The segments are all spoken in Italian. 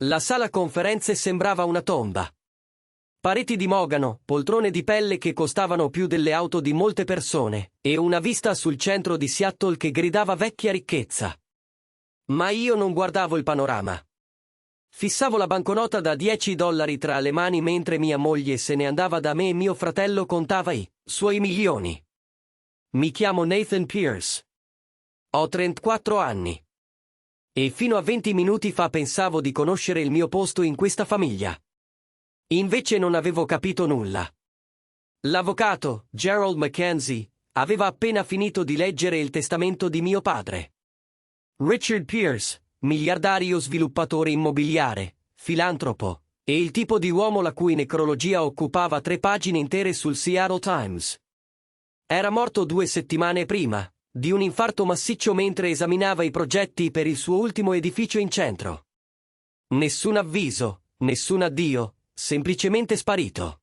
La sala conferenze sembrava una tomba. Pareti di mogano, poltrone di pelle che costavano più delle auto di molte persone, e una vista sul centro di Seattle che gridava vecchia ricchezza. Ma io non guardavo il panorama. Fissavo la banconota da $10 tra le mani mentre mia moglie se ne andava da me e mio fratello contava i suoi milioni. Mi chiamo Nathan Pierce. Ho 34 anni. E fino a 20 minuti fa pensavo di conoscere il mio posto in questa famiglia. Invece non avevo capito nulla. L'avvocato, Gerald Mackenzie, aveva appena finito di leggere il testamento di mio padre. Richard Pierce, miliardario sviluppatore immobiliare, filantropo, e il tipo di uomo la cui necrologia occupava 3 pagine intere sul Seattle Times. Era morto 2 settimane prima, di un infarto massiccio mentre esaminava i progetti per il suo ultimo edificio in centro. Nessun avviso, nessun addio, semplicemente sparito.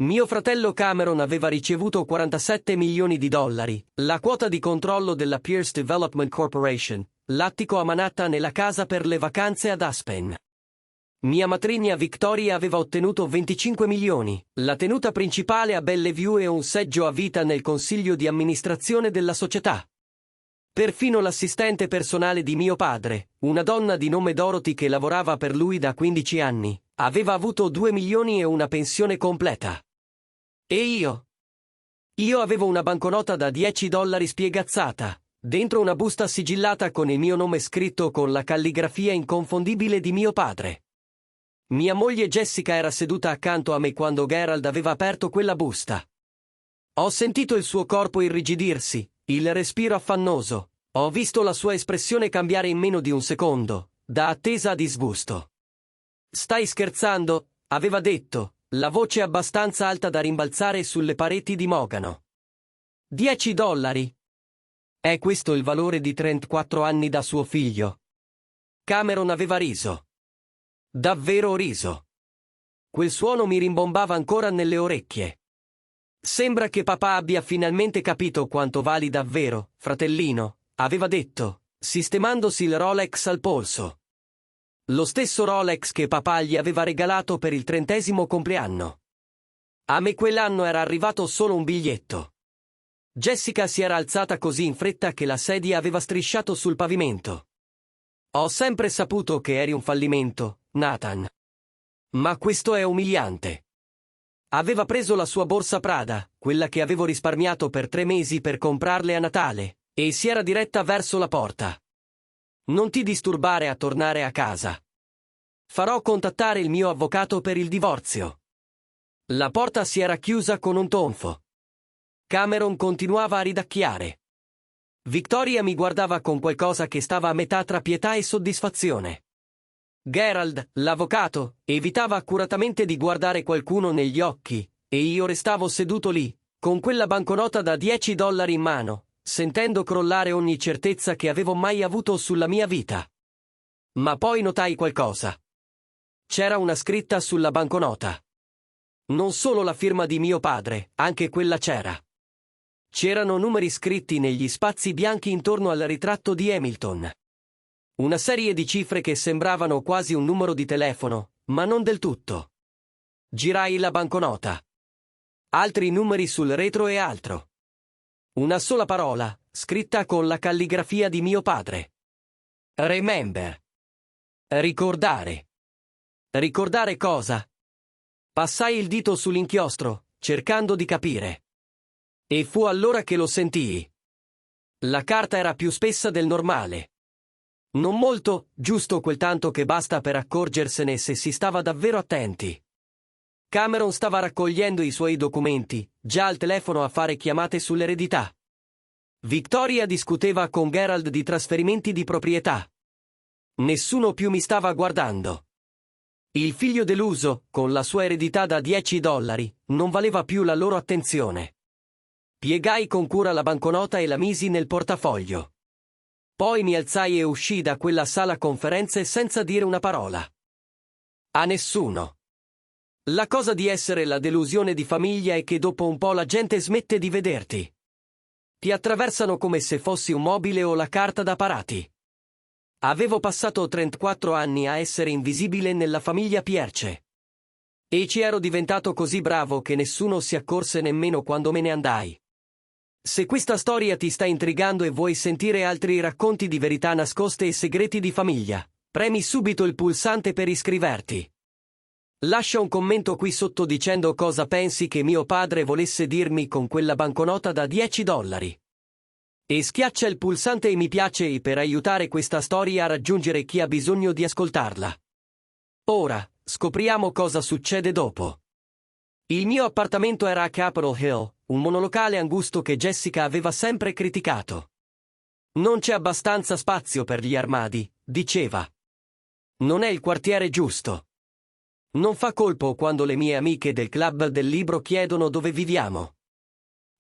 Mio fratello Cameron aveva ricevuto $47 milioni, la quota di controllo della Pierce Development Corporation, l'attico a Manhattan e la casa per le vacanze ad Aspen. Mia matrigna Victoria aveva ottenuto 25 milioni, la tenuta principale a Bellevue e un seggio a vita nel consiglio di amministrazione della società. Perfino l'assistente personale di mio padre, una donna di nome Dorothy che lavorava per lui da 15 anni, aveva avuto 2 milioni e una pensione completa. E io? Io avevo una banconota da $10 spiegazzata, dentro una busta sigillata con il mio nome scritto con la calligrafia inconfondibile di mio padre. Mia moglie Jessica era seduta accanto a me quando Gerald aveva aperto quella busta. Ho sentito il suo corpo irrigidirsi, il respiro affannoso, ho visto la sua espressione cambiare in meno di un secondo, da attesa a disgusto. Stai scherzando? Aveva detto, la voce abbastanza alta da rimbalzare sulle pareti di mogano. $10? È questo il valore di 34 anni da suo figlio? Cameron aveva riso. Davvero riso. Quel suono mi rimbombava ancora nelle orecchie. Sembra che papà abbia finalmente capito quanto vali davvero, fratellino, aveva detto, sistemandosi il Rolex al polso. Lo stesso Rolex che papà gli aveva regalato per il 30° compleanno. A me quell'anno era arrivato solo un biglietto. Jessica si era alzata così in fretta che la sedia aveva strisciato sul pavimento. Ho sempre saputo che eri un fallimento, Nathan. Ma questo è umiliante. Aveva preso la sua borsa Prada, quella che avevo risparmiato per 3 mesi per comprarle a Natale, e si era diretta verso la porta. Non ti disturbare a tornare a casa. Farò contattare il mio avvocato per il divorzio. La porta si era chiusa con un tonfo. Cameron continuava a ridacchiare. Victoria mi guardava con qualcosa che stava a metà tra pietà e soddisfazione. Gerald, l'avvocato, evitava accuratamente di guardare qualcuno negli occhi, e io restavo seduto lì, con quella banconota da $10 in mano, sentendo crollare ogni certezza che avevo mai avuto sulla mia vita. Ma poi notai qualcosa. C'era una scritta sulla banconota. Non solo la firma di mio padre, anche quella c'era. C'erano numeri scritti negli spazi bianchi intorno al ritratto di Hamilton. Una serie di cifre che sembravano quasi un numero di telefono, ma non del tutto. Girai la banconota. Altri numeri sul retro e altro. Una sola parola, scritta con la calligrafia di mio padre. Remember. Ricordare. Ricordare cosa? Passai il dito sull'inchiostro, cercando di capire. E fu allora che lo sentii. La carta era più spessa del normale. Non molto, giusto quel tanto che basta per accorgersene se si stava davvero attenti. Cameron stava raccogliendo i suoi documenti, già al telefono a fare chiamate sull'eredità. Victoria discuteva con Gerald di trasferimenti di proprietà. Nessuno più mi stava guardando. Il figlio deluso, con la sua eredità da $10, non valeva più la loro attenzione. Piegai con cura la banconota e la misi nel portafoglio. Poi mi alzai e uscii da quella sala conferenze senza dire una parola. A nessuno. La cosa di essere la delusione di famiglia è che dopo un po' la gente smette di vederti. Ti attraversano come se fossi un mobile o la carta da parati. Avevo passato 34 anni a essere invisibile nella famiglia Pierce. E ci ero diventato così bravo che nessuno si accorse nemmeno quando me ne andai. Se questa storia ti sta intrigando e vuoi sentire altri racconti di verità nascoste e segreti di famiglia, premi subito il pulsante per iscriverti. Lascia un commento qui sotto dicendo cosa pensi che mio padre volesse dirmi con quella banconota da $10. E schiaccia il pulsante mi piace per aiutare questa storia a raggiungere chi ha bisogno di ascoltarla. Ora, scopriamo cosa succede dopo. Il mio appartamento era a Capitol Hill, un monolocale angusto che Jessica aveva sempre criticato. Non c'è abbastanza spazio per gli armadi, diceva. Non è il quartiere giusto. Non fa colpo quando le mie amiche del club del libro chiedono dove viviamo.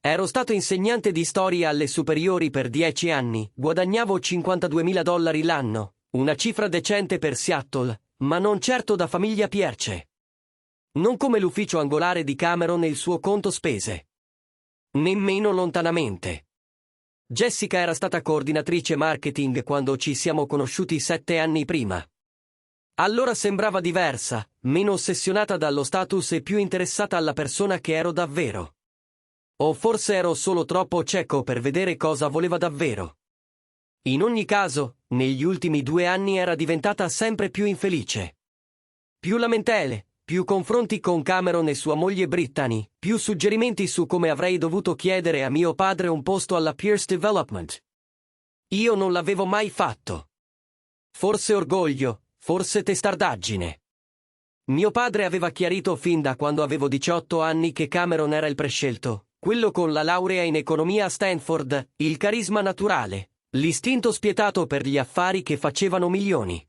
Ero stato insegnante di storia alle superiori per 10 anni, guadagnavo $52.000 l'anno, una cifra decente per Seattle, ma non certo da famiglia Pierce. Non come l'ufficio angolare di Cameron e il suo conto spese. Nemmeno lontanamente. Jessica era stata coordinatrice marketing quando ci siamo conosciuti 7 anni prima. Allora sembrava diversa, meno ossessionata dallo status e più interessata alla persona che ero davvero. O forse ero solo troppo cieco per vedere cosa voleva davvero. In ogni caso, negli ultimi 2 anni era diventata sempre più infelice. Più lamentele, più confronti con Cameron e sua moglie Brittany, più suggerimenti su come avrei dovuto chiedere a mio padre un posto alla Pierce Development. Io non l'avevo mai fatto. Forse orgoglio, forse testardaggine. Mio padre aveva chiarito fin da quando avevo 18 anni che Cameron era il prescelto, quello con la laurea in economia a Stanford, il carisma naturale, l'istinto spietato per gli affari che facevano milioni.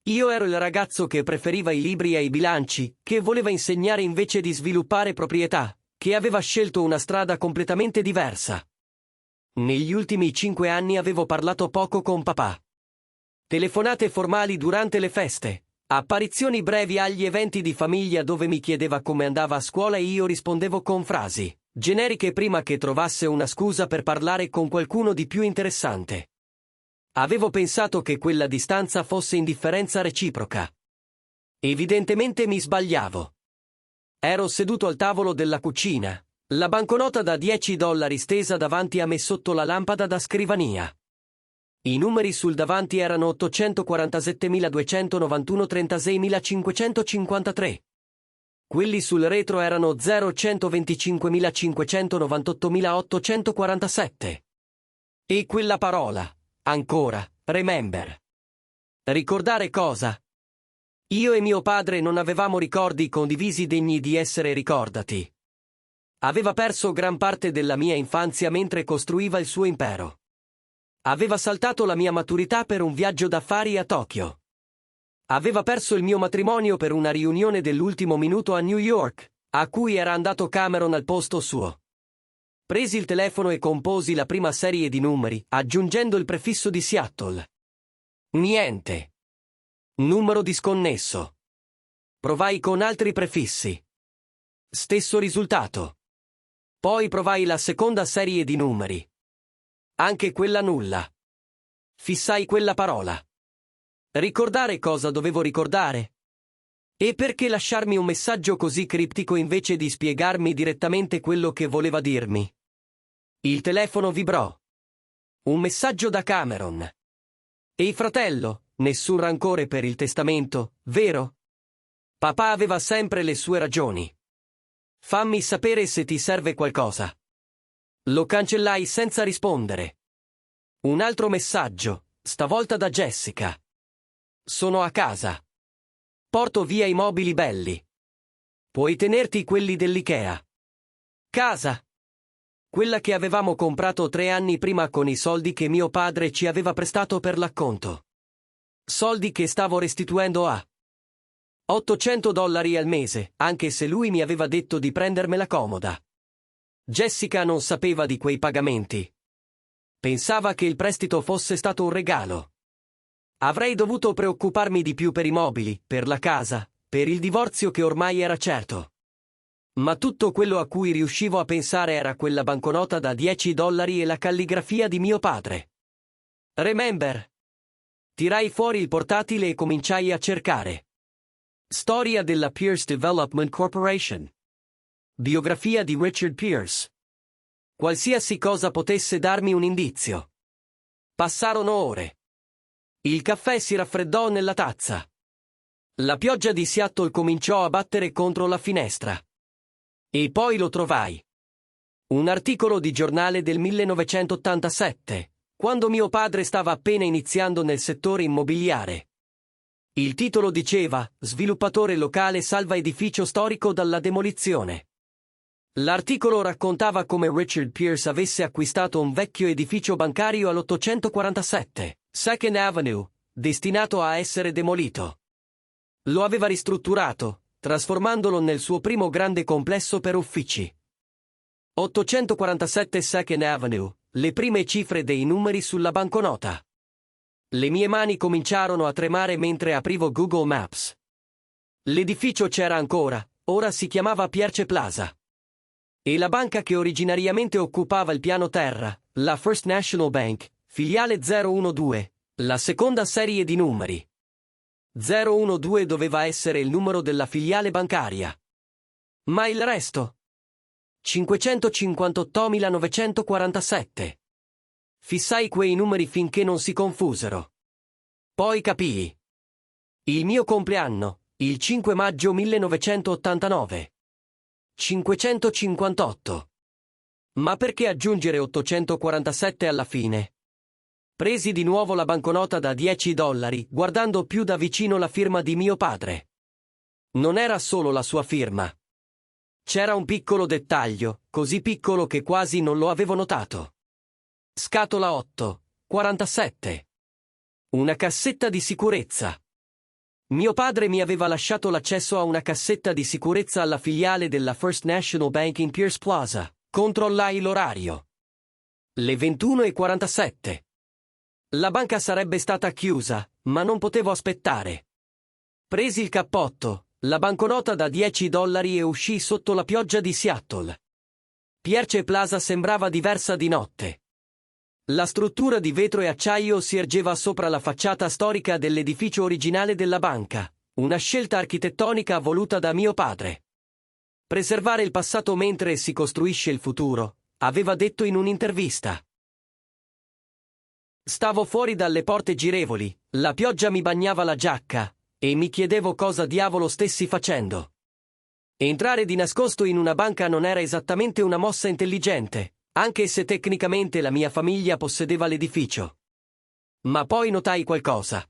Io ero il ragazzo che preferiva i libri ai bilanci, che voleva insegnare invece di sviluppare proprietà, che aveva scelto una strada completamente diversa. Negli ultimi 5 anni avevo parlato poco con papà. Telefonate formali durante le feste, apparizioni brevi agli eventi di famiglia dove mi chiedeva come andava a scuola e io rispondevo con frasi generiche prima che trovasse una scusa per parlare con qualcuno di più interessante. Avevo pensato che quella distanza fosse indifferenza reciproca. Evidentemente mi sbagliavo. Ero seduto al tavolo della cucina, la banconota da $10 stesa davanti a me sotto la lampada da scrivania. I numeri sul davanti erano 847.291 36.553. Quelli sul retro erano 0,125.598.847. E quella parola, ancora, remember. Ricordare cosa? Io e mio padre non avevamo ricordi condivisi degni di essere ricordati. Aveva perso gran parte della mia infanzia mentre costruiva il suo impero. Aveva saltato la mia maturità per un viaggio d'affari a Tokyo. Aveva perso il mio matrimonio per una riunione dell'ultimo minuto a New York, a cui era andato Cameron al posto suo. Presi il telefono e composi la prima serie di numeri, aggiungendo il prefisso di Seattle. Niente. Numero disconnesso. Provai con altri prefissi. Stesso risultato. Poi provai la seconda serie di numeri. Anche quella nulla. Fissai quella parola. Ricordare cosa dovevo ricordare? E perché lasciarmi un messaggio così criptico invece di spiegarmi direttamente quello che voleva dirmi? Il telefono vibrò. Un messaggio da Cameron. Ehi fratello, nessun rancore per il testamento, vero? Papà aveva sempre le sue ragioni. Fammi sapere se ti serve qualcosa. Lo cancellai senza rispondere. Un altro messaggio, stavolta da Jessica. Sono a casa. Porto via i mobili belli. Puoi tenerti quelli dell'Ikea. Casa. Quella che avevamo comprato 3 anni prima con i soldi che mio padre ci aveva prestato per l'acconto. Soldi che stavo restituendo a $800 al mese, anche se lui mi aveva detto di prendermela comoda. Jessica non sapeva di quei pagamenti. Pensava che il prestito fosse stato un regalo. Avrei dovuto preoccuparmi di più per i mobili, per la casa, per il divorzio che ormai era certo. Ma tutto quello a cui riuscivo a pensare era quella banconota da $10 e la calligrafia di mio padre. Remember. Tirai fuori il portatile e cominciai a cercare. Storia della Pierce Development Corporation. Biografia di Richard Pierce. Qualsiasi cosa potesse darmi un indizio. Passarono ore. Il caffè si raffreddò nella tazza. La pioggia di Seattle cominciò a battere contro la finestra. E poi lo trovai. Un articolo di giornale del 1987, quando mio padre stava appena iniziando nel settore immobiliare. Il titolo diceva: Sviluppatore locale salva edificio storico dalla demolizione. L'articolo raccontava come Richard Pierce avesse acquistato un vecchio edificio bancario all'847 Second Avenue, destinato a essere demolito. Lo aveva ristrutturato, trasformandolo nel suo primo grande complesso per uffici. 847 Second Avenue, le prime cifre dei numeri sulla banconota. Le mie mani cominciarono a tremare mentre aprivo Google Maps. L'edificio c'era ancora, ora si chiamava Pierce Plaza. E la banca che originariamente occupava il piano terra, la First National Bank, filiale 012, la seconda serie di numeri. 012 doveva essere il numero della filiale bancaria. Ma il resto? 558.947. Fissai quei numeri finché non si confusero. Poi capii. Il mio compleanno, il 5 maggio 1989. 558. Ma perché aggiungere 847 alla fine? Presi di nuovo la banconota da $10, guardando più da vicino la firma di mio padre. Non era solo la sua firma. C'era un piccolo dettaglio, così piccolo che quasi non lo avevo notato. Scatola 8, 47. Una cassetta di sicurezza. Mio padre mi aveva lasciato l'accesso a una cassetta di sicurezza alla filiale della First National Bank in Pierce Plaza. Controllai l'orario. Le 21:47. La banca sarebbe stata chiusa, ma non potevo aspettare. Presi il cappotto, la banconota da $10 e uscii sotto la pioggia di Seattle. Pierce Plaza sembrava diversa di notte. La struttura di vetro e acciaio si ergeva sopra la facciata storica dell'edificio originale della banca, una scelta architettonica voluta da mio padre. Preservare il passato mentre si costruisce il futuro, aveva detto in un'intervista. Stavo fuori dalle porte girevoli, la pioggia mi bagnava la giacca, e mi chiedevo cosa diavolo stessi facendo. Entrare di nascosto in una banca non era esattamente una mossa intelligente, anche se tecnicamente la mia famiglia possedeva l'edificio. Ma poi notai qualcosa.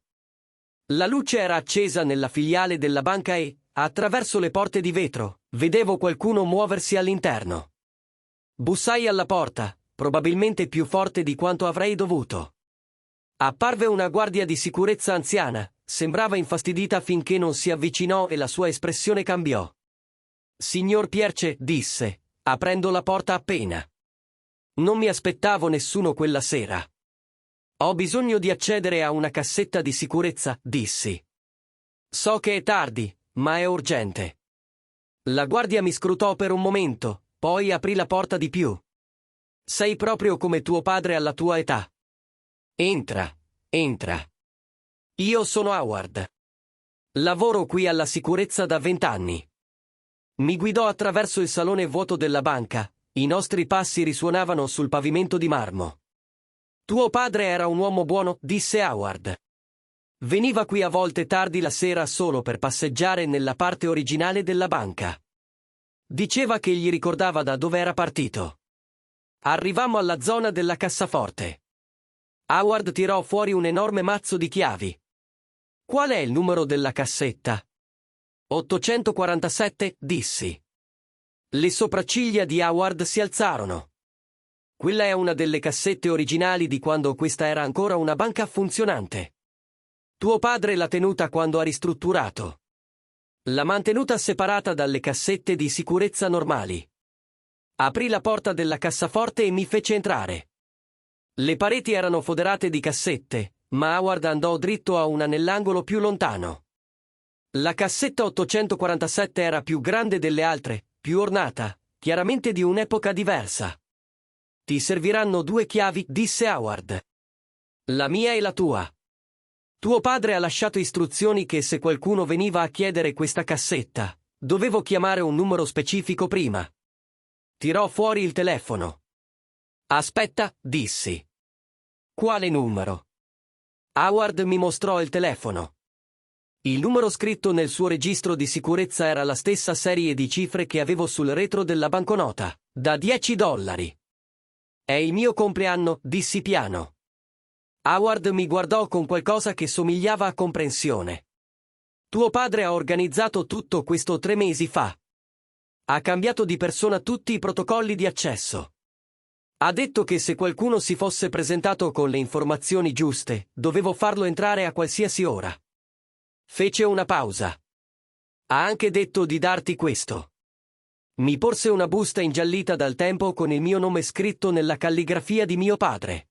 La luce era accesa nella filiale della banca e, attraverso le porte di vetro, vedevo qualcuno muoversi all'interno. Bussai alla porta, probabilmente più forte di quanto avrei dovuto. Apparve una guardia di sicurezza anziana, sembrava infastidita finché non si avvicinò e la sua espressione cambiò. Signor Pierce, disse, aprendo la porta appena. Non mi aspettavo nessuno quella sera. Ho bisogno di accedere a una cassetta di sicurezza, dissi. So che è tardi, ma è urgente. La guardia mi scrutò per un momento, poi aprì la porta di più. Sei proprio come tuo padre alla tua età. Entra, entra. Io sono Howard. Lavoro qui alla sicurezza da 20 anni. Mi guidò attraverso il salone vuoto della banca, i nostri passi risuonavano sul pavimento di marmo. Tuo padre era un uomo buono, disse Howard. Veniva qui a volte tardi la sera solo per passeggiare nella parte originale della banca. Diceva che gli ricordava da dove era partito. Arrivammo alla zona della cassaforte. Howard tirò fuori un enorme mazzo di chiavi. Qual è il numero della cassetta? 847, dissi. Le sopracciglia di Howard si alzarono. Quella è una delle cassette originali di quando questa era ancora una banca funzionante. Tuo padre l'ha tenuta quando ha ristrutturato. L'ha mantenuta separata dalle cassette di sicurezza normali. Aprì la porta della cassaforte e mi fece entrare. Le pareti erano foderate di cassette, ma Howard andò dritto a una nell'angolo più lontano. La cassetta 847 era più grande delle altre, più ornata, chiaramente di un'epoca diversa. Ti serviranno 2 chiavi, disse Howard. La mia e la tua. Tuo padre ha lasciato istruzioni che se qualcuno veniva a chiedere questa cassetta, dovevo chiamare un numero specifico prima. Tirò fuori il telefono. Aspetta, dissi. Quale numero? Howard mi mostrò il telefono. Il numero scritto nel suo registro di sicurezza era la stessa serie di cifre che avevo sul retro della banconota, da $10. È il mio compleanno, dissi piano. Howard mi guardò con qualcosa che somigliava a comprensione. Tuo padre ha organizzato tutto questo 3 mesi fa. Ha cambiato di persona tutti i protocolli di accesso. Ha detto che se qualcuno si fosse presentato con le informazioni giuste, dovevo farlo entrare a qualsiasi ora. Fece una pausa. Ha anche detto di darti questo. Mi porse una busta ingiallita dal tempo con il mio nome scritto nella calligrafia di mio padre.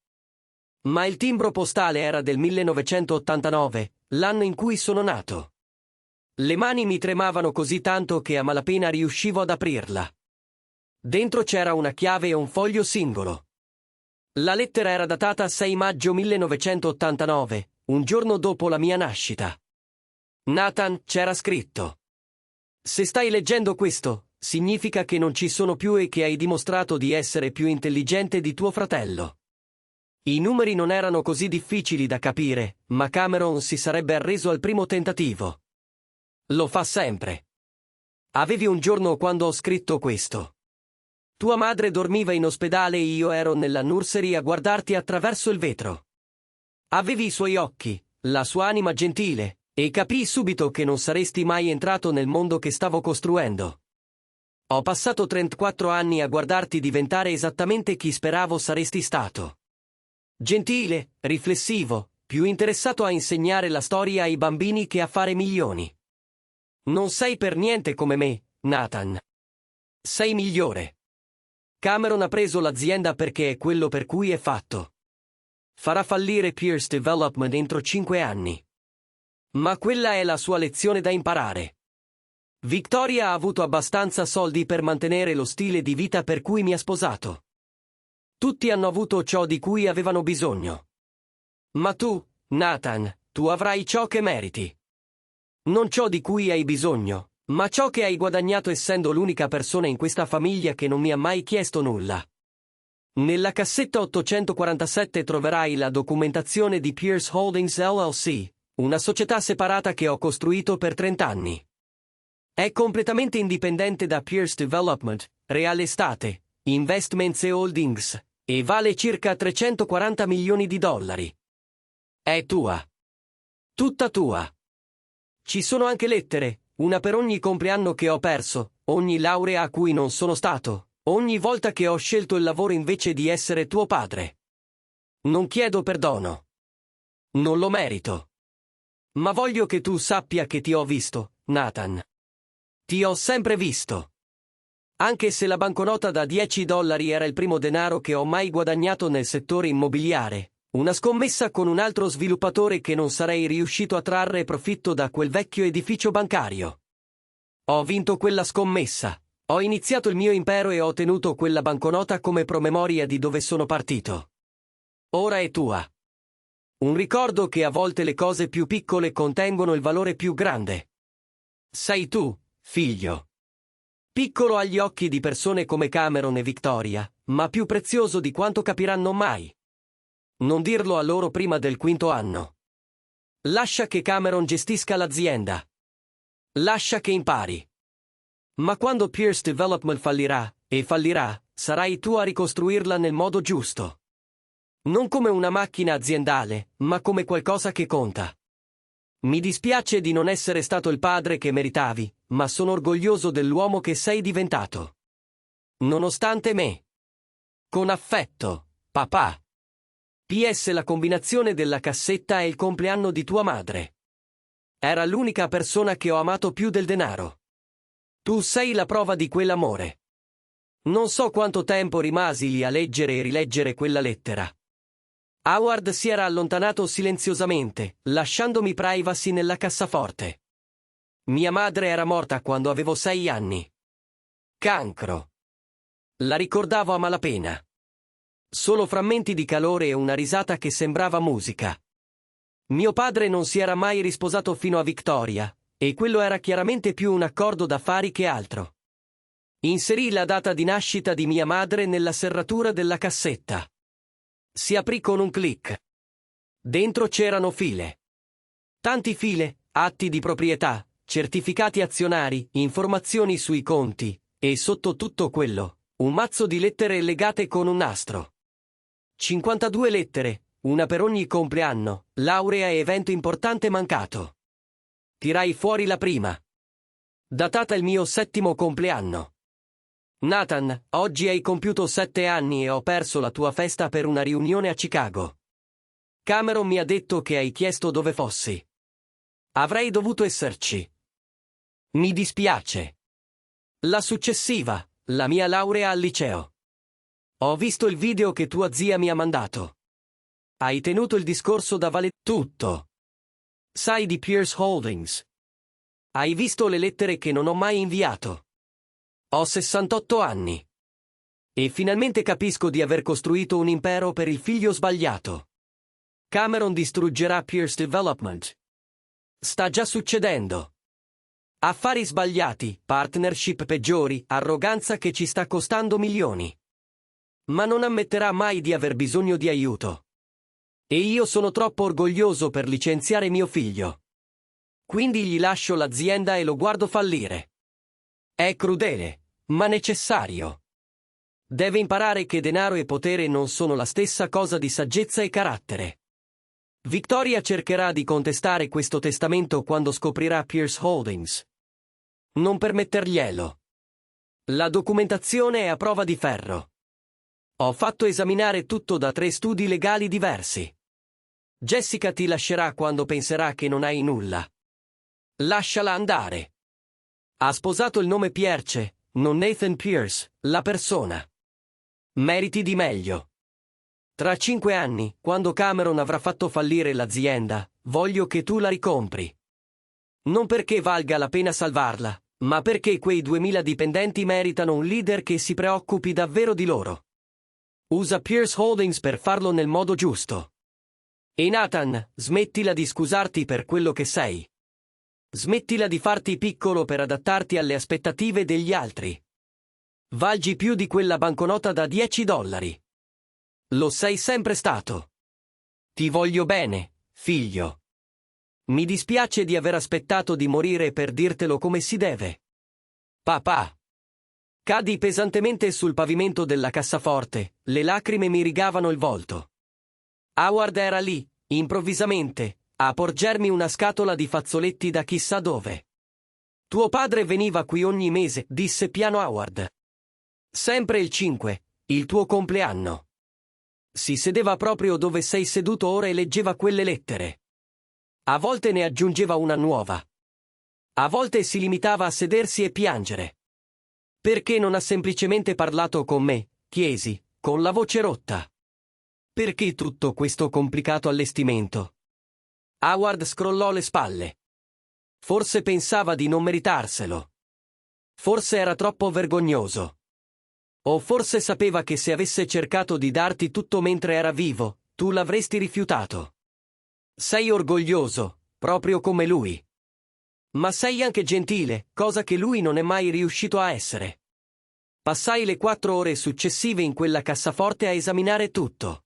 Ma il timbro postale era del 1989, l'anno in cui sono nato. Le mani mi tremavano così tanto che a malapena riuscivo ad aprirla. Dentro c'era una chiave e un foglio singolo. La lettera era datata 6 maggio 1989, un giorno dopo la mia nascita. Nathan, c'era scritto. Se stai leggendo questo, significa che non ci sono più e che hai dimostrato di essere più intelligente di tuo fratello. I numeri non erano così difficili da capire, ma Cameron si sarebbe arreso al primo tentativo. Lo fa sempre. Avevi un giorno quando ho scritto questo. Tua madre dormiva in ospedale e io ero nella nursery a guardarti attraverso il vetro. Avevi i suoi occhi, la sua anima gentile, e capii subito che non saresti mai entrato nel mondo che stavo costruendo. Ho passato 34 anni a guardarti diventare esattamente chi speravo saresti stato. Gentile, riflessivo, più interessato a insegnare la storia ai bambini che a fare milioni. Non sei per niente come me, Nathan. Sei migliore. Cameron ha preso l'azienda perché è quello per cui è fatto. Farà fallire Pierce Development entro 5 anni. Ma quella è la sua lezione da imparare. Victoria ha avuto abbastanza soldi per mantenere lo stile di vita per cui mi ha sposato. Tutti hanno avuto ciò di cui avevano bisogno. Ma tu, Nathan, tu avrai ciò che meriti. Non ciò di cui hai bisogno, ma ciò che hai guadagnato essendo l'unica persona in questa famiglia che non mi ha mai chiesto nulla. Nella cassetta 847 troverai la documentazione di Pierce Holdings LLC, una società separata che ho costruito per 30 anni. È completamente indipendente da Pierce Development, Real Estate, Investments e Holdings, e vale circa $340 milioni. È tua. Tutta tua. Ci sono anche lettere, una per ogni compleanno che ho perso, ogni laurea a cui non sono stato, ogni volta che ho scelto il lavoro invece di essere tuo padre. Non chiedo perdono. Non lo merito. Ma voglio che tu sappia che ti ho visto, Nathan. Ti ho sempre visto. Anche se la banconota da $10 era il primo denaro che ho mai guadagnato nel settore immobiliare, una scommessa con un altro sviluppatore che non sarei riuscito a trarre profitto da quel vecchio edificio bancario. Ho vinto quella scommessa, ho iniziato il mio impero e ho tenuto quella banconota come promemoria di dove sono partito. Ora è tua. Un ricordo che a volte le cose più piccole contengono il valore più grande. Sei tu, figlio. Piccolo agli occhi di persone come Cameron e Victoria, ma più prezioso di quanto capiranno mai. Non dirlo a loro prima del 5º anno. Lascia che Cameron gestisca l'azienda. Lascia che impari. Ma quando Pierce Development fallirà, e fallirà, sarai tu a ricostruirla nel modo giusto. Non come una macchina aziendale, ma come qualcosa che conta. Mi dispiace di non essere stato il padre che meritavi, ma sono orgoglioso dell'uomo che sei diventato. Nonostante me. Con affetto, papà. PS La combinazione della cassetta è il compleanno di tua madre. Era l'unica persona che ho amato più del denaro. Tu sei la prova di quell'amore. Non so quanto tempo rimasi lì a leggere e rileggere quella lettera. Howard si era allontanato silenziosamente, lasciandomi privacy nella cassaforte. Mia madre era morta quando avevo 6 anni. Cancro. La ricordavo a malapena. Solo frammenti di calore e una risata che sembrava musica. Mio padre non si era mai risposato fino a Victoria, e quello era chiaramente più un accordo d'affari che altro. Inserì la data di nascita di mia madre nella serratura della cassetta. Si aprì con un clic. Dentro c'erano file. Tanti file, atti di proprietà, certificati azionari, informazioni sui conti, e sotto tutto quello, un mazzo di lettere legate con un nastro. 52 lettere, una per ogni compleanno, laurea e evento importante mancato. Tirai fuori la prima. Datata il mio 7° compleanno. Nathan, oggi hai compiuto 7 anni e ho perso la tua festa per una riunione a Chicago. Cameron mi ha detto che hai chiesto dove fossi. Avrei dovuto esserci. Mi dispiace. La successiva, la mia laurea al liceo. Ho visto il video che tua zia mi ha mandato. Hai tenuto il discorso da tutto. Sai di Pierce Holdings. Hai visto le lettere che non ho mai inviato. Ho 68 anni. E finalmente capisco di aver costruito un impero per il figlio sbagliato. Cameron distruggerà Pierce Development. Sta già succedendo. Affari sbagliati, partnership peggiori, arroganza che ci sta costando milioni. Ma non ammetterà mai di aver bisogno di aiuto. E io sono troppo orgoglioso per licenziare mio figlio. Quindi gli lascio l'azienda e lo guardo fallire. È crudele, ma necessario. Deve imparare che denaro e potere non sono la stessa cosa di saggezza e carattere. Victoria cercherà di contestare questo testamento quando scoprirà Pierce Holdings. Non permetterglielo. La documentazione è a prova di ferro. Ho fatto esaminare tutto da 3 studi legali diversi. Jessica ti lascerà quando penserà che non hai nulla. Lasciala andare. Ha sposato il nome Pierce, non Nathan Pierce, la persona. Meriti di meglio. Tra 5 anni, quando Cameron avrà fatto fallire l'azienda, voglio che tu la ricompri. Non perché valga la pena salvarla, ma perché quei 2000 dipendenti meritano un leader che si preoccupi davvero di loro. Usa Pierce Holdings per farlo nel modo giusto. E Nathan, smettila di scusarti per quello che sei. Smettila di farti piccolo per adattarti alle aspettative degli altri. Valgi più di quella banconota da $10. Lo sei sempre stato. Ti voglio bene, figlio. Mi dispiace di aver aspettato di morire per dirtelo come si deve. Papà. Cadi pesantemente sul pavimento della cassaforte, le lacrime mi rigavano il volto. Howard era lì, improvvisamente, a porgermi una scatola di fazzoletti da chissà dove. Tuo padre veniva qui ogni mese, disse piano Howard. Sempre il 5, il tuo compleanno. Si sedeva proprio dove sei seduto ora e leggeva quelle lettere. A volte ne aggiungeva una nuova. A volte si limitava a sedersi e piangere. Perché non ha semplicemente parlato con me? Chiesi, con la voce rotta. Perché tutto questo complicato allestimento? Howard scrollò le spalle. Forse pensava di non meritarselo. Forse era troppo vergognoso. O forse sapeva che se avesse cercato di darti tutto mentre era vivo, tu l'avresti rifiutato. Sei orgoglioso, proprio come lui. Ma sei anche gentile, cosa che lui non è mai riuscito a essere. Passai le 4 ore successive in quella cassaforte a esaminare tutto.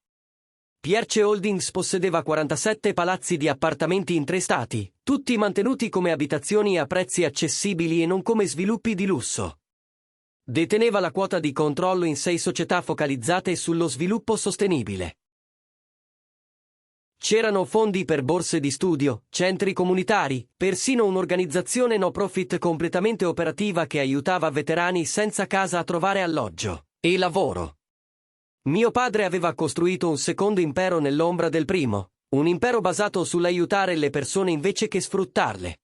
Pierce Holdings possedeva 47 palazzi di appartamenti in 3 stati, tutti mantenuti come abitazioni a prezzi accessibili e non come sviluppi di lusso. Deteneva la quota di controllo in 6 società focalizzate sullo sviluppo sostenibile. C'erano fondi per borse di studio, centri comunitari, persino un'organizzazione no profit completamente operativa che aiutava veterani senza casa a trovare alloggio e lavoro. Mio padre aveva costruito un secondo impero nell'ombra del primo, un impero basato sull'aiutare le persone invece che sfruttarle.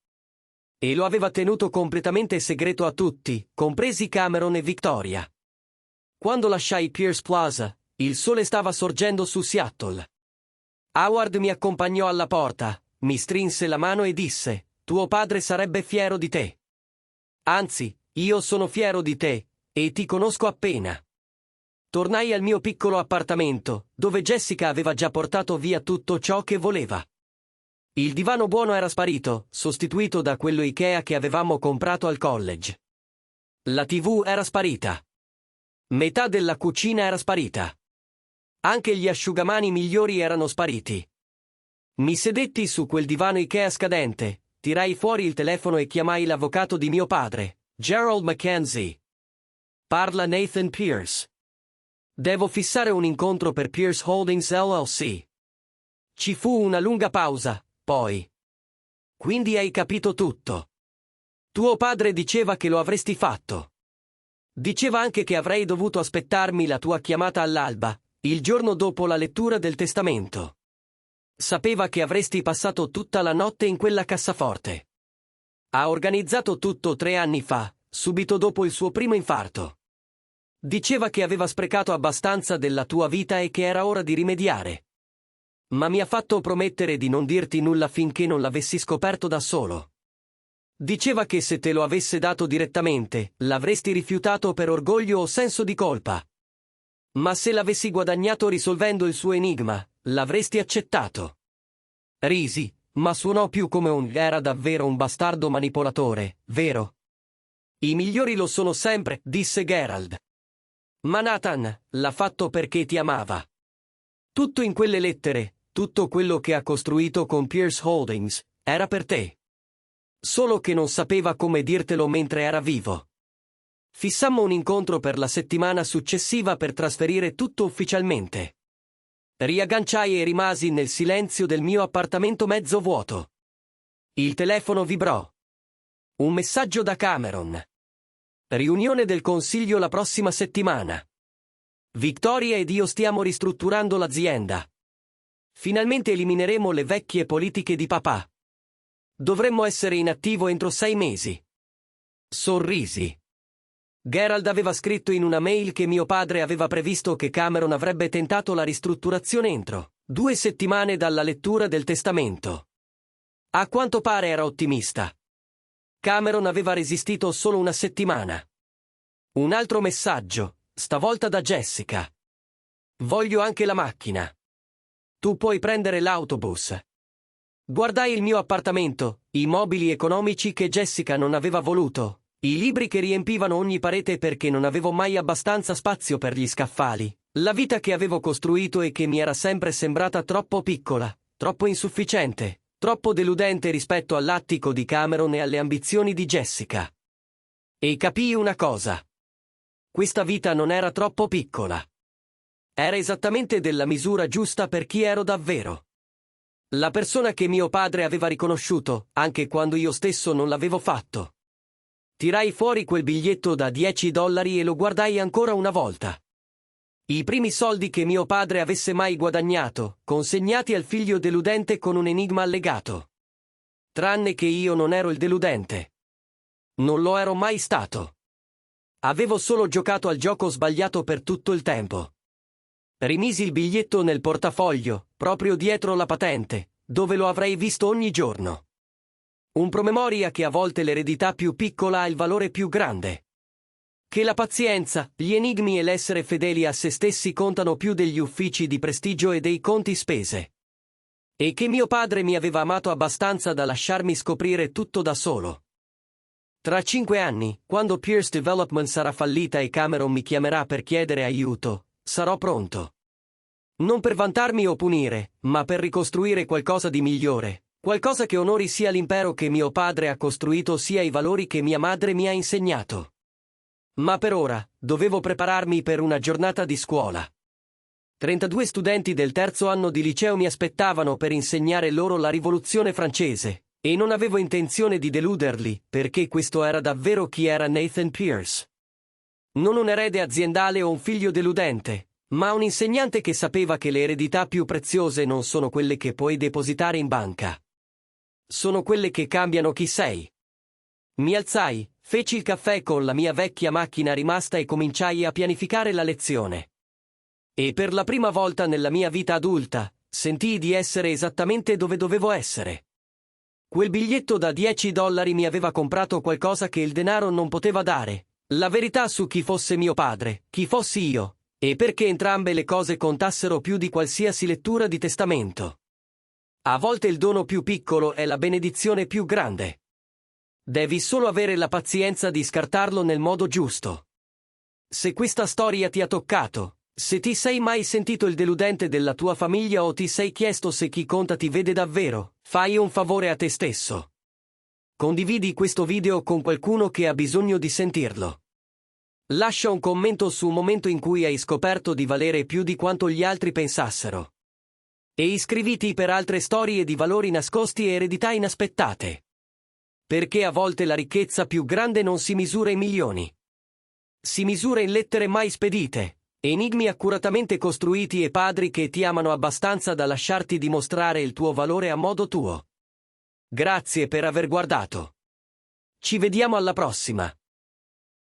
E lo aveva tenuto completamente segreto a tutti, compresi Cameron e Victoria. Quando lasciai Pierce Plaza, il sole stava sorgendo su Seattle. Howard mi accompagnò alla porta, mi strinse la mano e disse: tuo padre sarebbe fiero di te. Anzi, io sono fiero di te, e ti conosco appena. Tornai al mio piccolo appartamento, dove Jessica aveva già portato via tutto ciò che voleva. Il divano buono era sparito, sostituito da quello Ikea che avevamo comprato al college. La TV era sparita. Metà della cucina era sparita. Anche gli asciugamani migliori erano spariti. Mi sedetti su quel divano Ikea scadente, tirai fuori il telefono e chiamai l'avvocato di mio padre, Gerald Mackenzie. Parla Nathan Pierce. Devo fissare un incontro per Pierce Holdings LLC. Ci fu una lunga pausa, poi. Quindi hai capito tutto. Tuo padre diceva che lo avresti fatto. Diceva anche che avrei dovuto aspettarmi la tua chiamata all'alba, il giorno dopo la lettura del testamento. Sapeva che avresti passato tutta la notte in quella cassaforte. Ha organizzato tutto 3 anni fa, subito dopo il suo primo infarto. Diceva che aveva sprecato abbastanza della tua vita e che era ora di rimediare. Ma mi ha fatto promettere di non dirti nulla finché non l'avessi scoperto da solo. Diceva che se te lo avesse dato direttamente, l'avresti rifiutato per orgoglio o senso di colpa. Ma se l'avessi guadagnato risolvendo il suo enigma, l'avresti accettato. Risi, ma suonò più come era davvero un bastardo manipolatore, vero? I migliori lo sono sempre, disse Gerald. Ma Nathan, l'ha fatto perché ti amava. Tutto in quelle lettere, tutto quello che ha costruito con Pierce Holdings, era per te. Solo che non sapeva come dirtelo mentre era vivo. Fissammo un incontro per la settimana successiva per trasferire tutto ufficialmente. Riagganciai e rimasi nel silenzio del mio appartamento mezzo vuoto. Il telefono vibrò. Un messaggio da Cameron. Riunione del consiglio la prossima settimana. Victoria ed io stiamo ristrutturando l'azienda. Finalmente elimineremo le vecchie politiche di papà. Dovremmo essere in attivo entro 6 mesi. Sorrisi. Gerald aveva scritto in una mail che mio padre aveva previsto che Cameron avrebbe tentato la ristrutturazione entro 2 settimane dalla lettura del testamento. A quanto pare era ottimista. Cameron aveva resistito solo 1 settimana. Un altro messaggio, stavolta da Jessica. Voglio anche la macchina. Tu puoi prendere l'autobus. Guardai il mio appartamento, i mobili economici che Jessica non aveva voluto. I libri che riempivano ogni parete perché non avevo mai abbastanza spazio per gli scaffali, la vita che avevo costruito e che mi era sempre sembrata troppo piccola, troppo insufficiente, troppo deludente rispetto all'attico di Cameron e alle ambizioni di Jessica. E capii una cosa. Questa vita non era troppo piccola. Era esattamente della misura giusta per chi ero davvero. La persona che mio padre aveva riconosciuto, anche quando io stesso non l'avevo fatto. Tirai fuori quel biglietto da $10 e lo guardai ancora una volta. I primi soldi che mio padre avesse mai guadagnato, consegnati al figlio deludente con un enigma allegato. Tranne che io non ero il deludente. Non lo ero mai stato. Avevo solo giocato al gioco sbagliato per tutto il tempo. Rimisi il biglietto nel portafoglio, proprio dietro la patente, dove lo avrei visto ogni giorno. Un promemoria che a volte l'eredità più piccola ha il valore più grande. Che la pazienza, gli enigmi e l'essere fedeli a se stessi contano più degli uffici di prestigio e dei conti spese. E che mio padre mi aveva amato abbastanza da lasciarmi scoprire tutto da solo. Tra 5 anni, quando Pierce Development sarà fallita e Cameron mi chiamerà per chiedere aiuto, sarò pronto. Non per vantarmi o punire, ma per ricostruire qualcosa di migliore. Qualcosa che onori sia l'impero che mio padre ha costruito sia i valori che mia madre mi ha insegnato. Ma per ora, dovevo prepararmi per una giornata di scuola. 32 studenti del 3° anno di liceo mi aspettavano per insegnare loro la rivoluzione francese, e non avevo intenzione di deluderli, perché questo era davvero chi era Nathan Pierce. Non un erede aziendale o un figlio deludente, ma un insegnante che sapeva che le eredità più preziose non sono quelle che puoi depositare in banca. Sono quelle che cambiano chi sei. Mi alzai, feci il caffè con la mia vecchia macchina rimasta e cominciai a pianificare la lezione. E per la prima volta nella mia vita adulta, sentii di essere esattamente dove dovevo essere. Quel biglietto da $10 mi aveva comprato qualcosa che il denaro non poteva dare, la verità su chi fosse mio padre, chi fossi io, e perché entrambe le cose contassero più di qualsiasi lettura di testamento. A volte il dono più piccolo è la benedizione più grande. Devi solo avere la pazienza di scartarlo nel modo giusto. Se questa storia ti ha toccato, se ti sei mai sentito il deludente della tua famiglia o ti sei chiesto se chi conta ti vede davvero, fai un favore a te stesso. Condividi questo video con qualcuno che ha bisogno di sentirlo. Lascia un commento su un momento in cui hai scoperto di valere più di quanto gli altri pensassero. E iscriviti per altre storie di valori nascosti e eredità inaspettate. Perché a volte la ricchezza più grande non si misura in milioni. Si misura in lettere mai spedite, enigmi accuratamente costruiti e padri che ti amano abbastanza da lasciarti dimostrare il tuo valore a modo tuo. Grazie per aver guardato. Ci vediamo alla prossima.